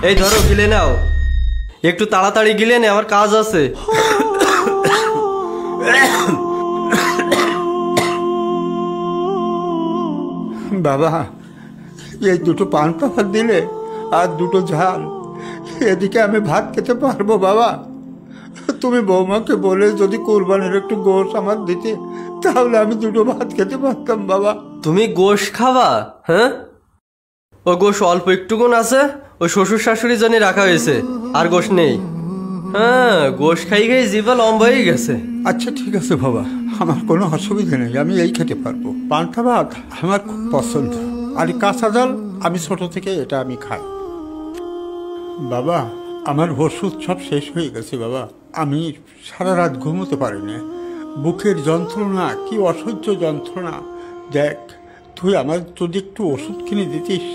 এই ধরো গিলে নাও, একটু তাড়াতাড়ি গিলে নে, আমার কাজ আছে। বাবা, এই দুটো পান পাপড় দিলে আর দুটো ঝাল, এদিকে আমি ভাত খেতে পারবো বাবা? তুমি বৌমাকে বলে যদি কোরবানির একটু গোশ আমার দিতে, তাহলে আমি দুটো ভাত খেতে পারতাম বাবা। তুমি গোশ খাবা? হ্যাঁ, ও গোশ অল্প একটুকুন আছে, ওই শ্বশুর শাশুড়ির জন্য রাখা হয়েছে, আর গোশ নেই। হ্যাঁ, গোশ খাই খাই জিভা লম্বা হয়ে গেছে। আচ্ছা ঠিক আছে বাবা, আমার কোনো অসুবিধা নেই, আমি এই খেতে পারবো। পান্তা ভাত আমার খুব পছন্দ, আর কাঁচা জাল আমি ছোট থেকে এটা আমি খাই। বাবা, আমার ওষুধ সব শেষ হয়ে গেছে বাবা, আমি সারা রাত ঘুমোতে পারিনি। বুকের যন্ত্রণা, কি অসহ্য যন্ত্রণা। দেখ, তুই আমার যদি একটু ওষুধ কিনে দিতিস,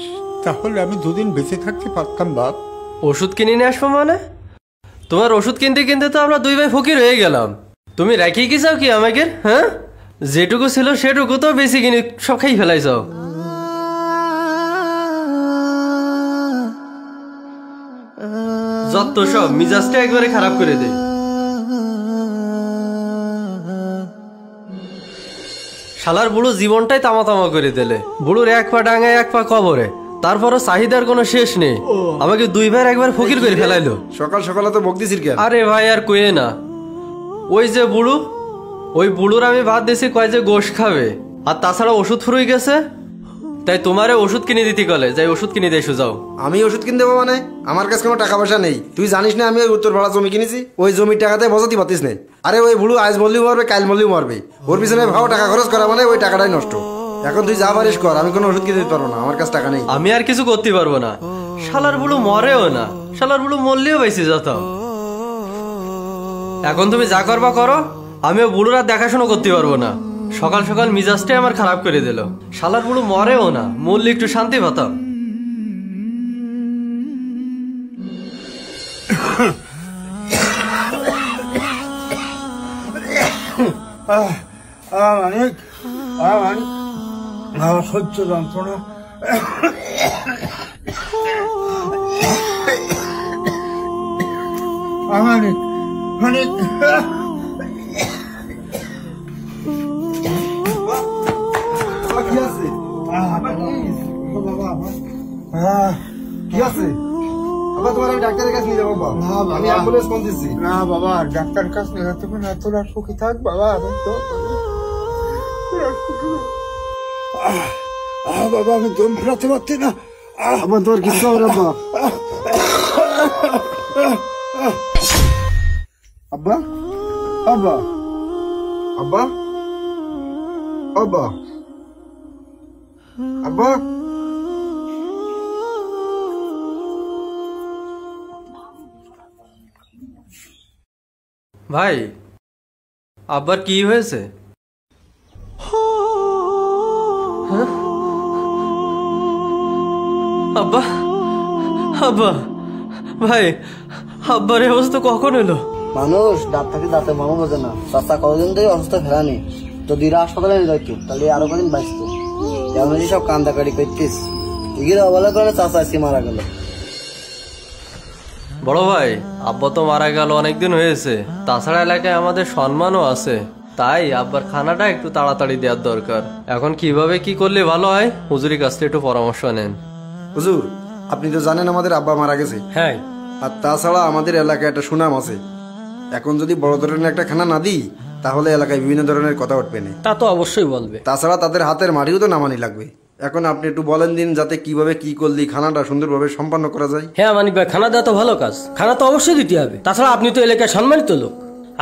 তাহলে আমি দুদিন বেঁচে থাকতে পারতাম বাপ। ওষুধ কিনে নিয়ে আসবো মানে? তোমার ওষুধ কিনতে কিনতে তো আমরা দুই ভাই ফকির হয়ে গেলাম। তুমি রাখিয়ে কি চাও কি আমাকে? হ্যাঁ, যেটুকু ছিল সেটুকু তো বেশি কিনে সব খাই ফেলাই চাও। যত সব মিজাজটা একবারে খারাপ করে দেয়। শালার বুড়ো জীবনটাই তামা তামা করে দিলে। বুড়োর এক পা ডাঙায় এক পা কবরে, তারপরও চাহিদার কোনো শেষ নেই। আমাকে দুই ভাই একবার ফকির করে ফেলাইলো। সকাল সকালে তো বক দিছিস কেন? আরে ভাই আর কয়ে না, ওই যে বুড়ো, ওই বুড়োর আমি ভাত দিয়েছি কয় যে গোশ খাবে, আর তাছাড়া ওষুধ ফুরুই গেছে, তাই তোমারে ওষুধ কিনে দিতে গেলে যাই ওষুধ কিনে দিয়ে যাও। আমি ওষুধ কিনে দেবো মানে? আমার কাছে কোনো টাকা পয়সা নেই। তুই জানিস না আমি ওই উত্তর ভাড়া জমি কিনেছি? ওই জমির টাকাতে বসাতে পারতিস না। আরে ওই বুড়ো আজ মরলেও মরবে, কাল মরলেও মরবে, ওর পিছনে ভাও টাকা খরচ করা মানে ওই টাকাটাই নষ্ট। এখন তুই যা পারিস কর, আমি কোনো ওষুধ কিনে দিতে পারবো না, আমার কাছে টাকা নেই। আমি আর কিছু করতে পারবো না। শালার বুড়ো মরেও না, শালার বুড়ো মরলেও বেঁচে যেত। এখন তুমি যা করবা করো, আমিও বুড়োর আর দেখাশোনা করতে পারবো না। সকাল সকাল মিজাজটাই আমার খারাপ করে দিল। শালার বুড়ো মরেও না, মরলে একটু শান্তি পাতাম। অনেক সহ্য যন্ত্রণা। অনেক অনেক কি আছে? তোমার আমি ডাক্তারের কাছে নিয়ে যাবো। আমি অ্যাম্বুলেন্স ফোন দিচ্ছি। না বাবা, ডাক্তার কাছে নিয়ে যেতে না, তোরা সুখী থাক বাবা। বাবা, আমি দম ফেরাতে পারছি না। আমার তোর কিছু হবে না। আব্বা, আব্বা, আব্বা, আব্বা, আব্বা। ভাই, আব্বার কি হয়েছে? আব্বা, আব্বা, ভাই, আব্বার এই অবস্থা কখন এলো? মানুষ দাঁত থাকে দাঁতে মামা বোঝে না। চাষা কতদিন থেকে অসুস্থ ফেরানি, যদি হাসপাতালে নিয়ে যাইতো তাহলে আরো কদিন বাঁচতো। যেমন সব কান্দাকাটি করতিস, এগিয়ে অবহেলা করে চাষা আজকে মারা গেল। বড় ভাই, আব্বা তো মারা গেল অনেকদিন হয়েছে, তাছাড়া এলাকায় আমাদের সম্মানও আছে, তাই আব্বার খানাটা একটু তাড়াতাড়ি দেওয়ার দরকার। এখন কিভাবে কি করলে ভালো হয়, হুজুরের কাছ থেকে একটু পরামর্শ নেন। হুজুর, আপনি তো জানেন আমাদের আব্বা মারা গেছে। হ্যাঁ, আর তাছাড়া আমাদের এলাকায় একটা সুনাম আছে। এখন যদি বড় ধরনের একটা খানা না দিই, তাহলে এলাকায় বিভিন্ন ধরনের কথা উঠবে না। তা তো অবশ্যই বলবে। তাছাড়া তাদের হাতের মাটিও তো নামানি লাগবে। এখন আপনি একটু বলেন দিন, যাতে কিভাবে কি করলে খানাটা সুন্দরভাবে সম্পন্ন করা যায়। হ্যাঁ মানিক ভাই, খানা দেওয়া তো ভালো কাজ, খানা তো অবশ্যই দিতে হবে। তাছাড়া আপনি তো এলাকায় সম্মানিত লোক,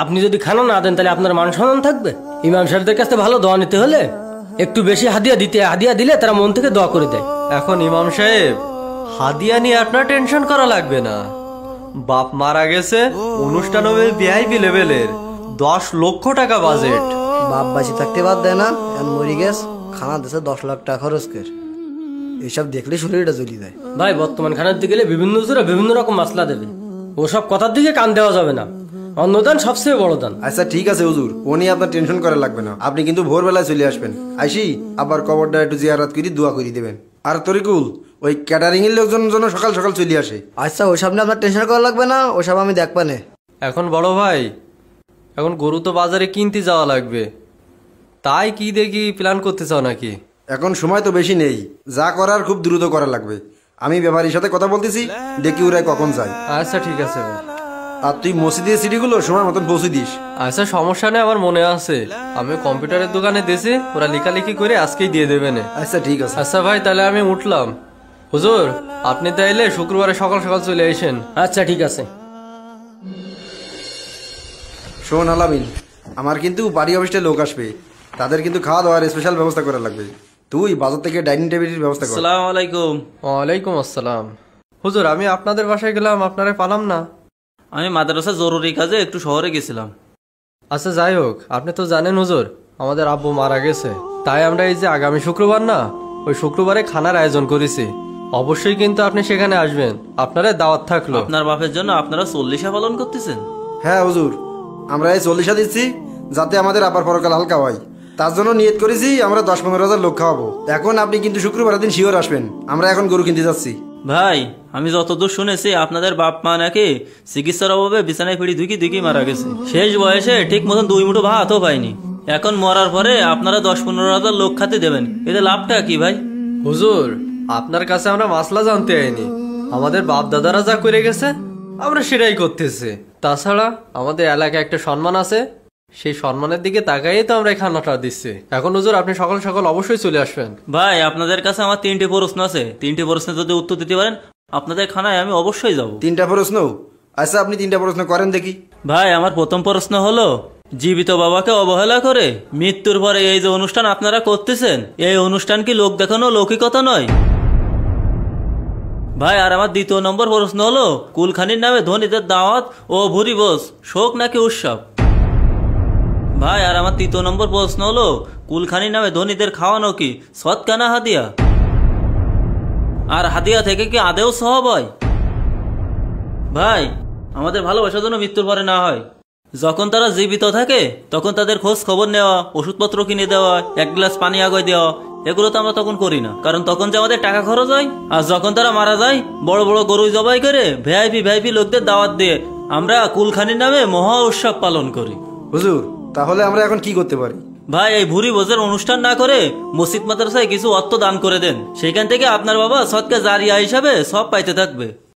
আপনি যদি খানা না দেন তাহলে আপনার মান সম্মান থাকবে। ইমাম সাহেবদের কাছে ভালো দোয়া নিতে হলে একটু বেশি হাদিয়া দিলে তারা মন থেকে দোয়া করে দেয়। এখন ইমাম সাহেব, হাদিয়া নিয়ে আপনার টেনশন করা লাগবে না। বাপ মারা গেছে, অনুষ্ঠান হবে ভিআইপি লেভেলের, 10 লক্ষ টাকা বাজেট। বাপ বাঁচি থাকতে বাদ দেয় না, এখন মরি গেছ, খানা দেশে 10 লাখ টাকা খরচ কর। এইসব দেখলে শরীরটা জ্বলি যায়। ভাই, বর্তমান খানার দিকে গেলে বিভিন্ন হুজুরা বিভিন্ন রকম মাসলা দেবে, ওসব কথার দিকে কান দেওয়া যাবে না। অন্নদান সবচেয়ে বড় দান। আচ্ছা ঠিক আছে হুজুর, ও নিয়ে আপনার টেনশন করা লাগবে না। আপনি কিন্তু ভোরবেলায় চলে আসবেন, আইসি আবার কবরটা একটু জিয়ারত করে দোয়া করে দেবেন। আর তরিকুল, ওই ক্যাটারিং এর লোকজন যেন সকাল সকাল চলে আসে। আচ্ছা ওসব নিয়ে আপনার টেনশন করা লাগবে না, ওসব আমি দেখবানে। এখন বড় ভাই, এখন গরু তো বাজারে কিনতে যাওয়া লাগবে, তাই কি দেখি প্ল্যান করতে চাও নাকি? এখন সময় তো বেশি নেই, যা করার খুব দ্রুত করা লাগবে। আমি ব্যাপারীর সাথে কথা বলতেছি, দেখি ওরা কখন যায়। আচ্ছা ঠিক আছে ভাই। আর তুই মসজিদের সিটিগুলো সময় মতন পৌঁছে দিস। আচ্ছা সমস্যা নেই, আমার মনে আছে, আমি কম্পিউটারের দোকানে দিয়েছি, ওরা লেখালেখি করে আজকেই দিয়ে দেবে না। আচ্ছা ঠিক আছে। আচ্ছা ভাই, তাহলে আমি উঠলাম। হুজুর, আপনি তাইলে শুক্রবারে সকাল সকাল চলে আসেন। আচ্ছা ঠিক আছে। শোন আলামিন, আমার কিন্তু বাড়ি অফিসে লোক আসবে, তাদের কিন্তু খাওয়া দাওয়ার স্পেশাল ব্যবস্থা করা লাগবে। তুই বাজার থেকে ডাইনিং টেবিলের ব্যবস্থা কর। আসসালামু আলাইকুম। ওয়ালাইকুম আসসালাম। হুজুর, আমি আপনাদের বাসায় গেলাম, আপনারা পালাম না। আমি মাদ্রাসা জরুরি কাজে একটু শহরে গেছিলাম। আচ্ছা যাই হোক, আপনি তো জানেন হুজুর, আমাদের আব্বু মারা গেছে, তাই আমরা এই যে আগামী শুক্রবার না, ওই শুক্রবারে খানার আয়োজন করেছি। অবশ্যই কিন্তু আপনি সেখানে আসবেন, আপনারা দাওয়াত থাকলো। আপনার বাপের জন্য আপনারা 40 পালন করতেছেন? হ্যাঁ হুজুর, আমরা এই 40 দিচ্ছি যাতে আমাদের আবার পরকাল হালকা হয়। তার জন্য নিয়ত করেছি আমরা 10-15 হাজার লোক খাওয়াবো। এখন আপনি কিন্তু শুক্রবারের দিন শিওর আসবেন, আমরা এখন গরু কিনতে যাচ্ছি। ভাই, আমি যতদূর শুনেছি আপনাদের বাপ মা নাকি চিকিৎসার অভাবে বিছানায় পিড়ি ধুকি মারা গেছে। শেষ বয়সে ঠিক মতন 2 মুঠো ভাতও পায়নি। এখন মরার পরে আপনারা 10-15 হাজার লোক খাতে দেবেন, এতে লাভটা কি ভাই? হুজুর, আপনার কাছে আমরা মাসলা জানতে আইনি, আমাদের বাপ দাদারা যা করে গেছে আমরা সেটাই করতেছি। তাছাড়া আমাদের এলাকায় একটা সম্মান আছে, সেই সম্মানের দিকে তাকাই তো আমরা এই খানাটা দিচ্ছি। এখন হুজুর, আপনি সকাল সকাল অবশ্যই চলে আসবেন। ভাই, আপনাদের কাছে আমার 3টে প্রশ্ন আছে, 3টে প্রশ্নের যদি উত্তর দিতে পারেন আপনাদের খানায় আমি অবশ্যই যাব। 3টা প্রশ্ন? আচ্ছা আপনি 3টা প্রশ্ন করেন দেখি। ভাই, আমার প্রথম প্রশ্ন হলো, জীবিত বাবাকে অবহেলা করে মৃত্যুর পরে এই যে অনুষ্ঠান আপনারা করতেছেন, এই অনুষ্ঠান কি লোক দেখানো লৌকিকতা নয়? ভাই, আর আমার দ্বিতীয় নম্বর প্রশ্ন হলো, কুলখানির নামে ধনীদের দাওয়াত ও ভুরি ভোজ শোক নাকি উৎসব? ভাই, আর আমার তৃতীয় নম্বর প্রশ্ন হলো, কুলখানির নামে ধনীদের খাওয়ানো কি সৎকা না হাদিয়া? আর হাদিয়া থেকে কি আদেও সওয়াব হয়? ভাই, আমাদের ভালোবাসা যেন মৃত্যুর পরে না হয়। যখন তারা জীবিত থাকে তখন তাদের খোঁজ খবর নেওয়া, ওষুধপত্র কিনে দেওয়া, 1 গ্লাস পানি আগে দেওয়া, এগুলো তো আমরা তখন করি না, কারণ তখন যে আমাদের টাকা খরচ হয়। আর যখন তারা মারা যায় বড় বড় গরু জবাই করে ভিআইপি লোকদের দাওয়াত দিয়ে আমরা কুলখানির নামে মহা উৎসব পালন করি। হুজুর, তাহলে আমরা এখন কি করতে পারি? ভাই, এই ভুরি ভোজের অনুষ্ঠান না করে মসজিদ মাদ্রাসায় কিছু অর্থ দান করে দেন, সেখান থেকে আপনার বাবা সদকা জারিয়া হিসাবে সব পাইতে থাকবে।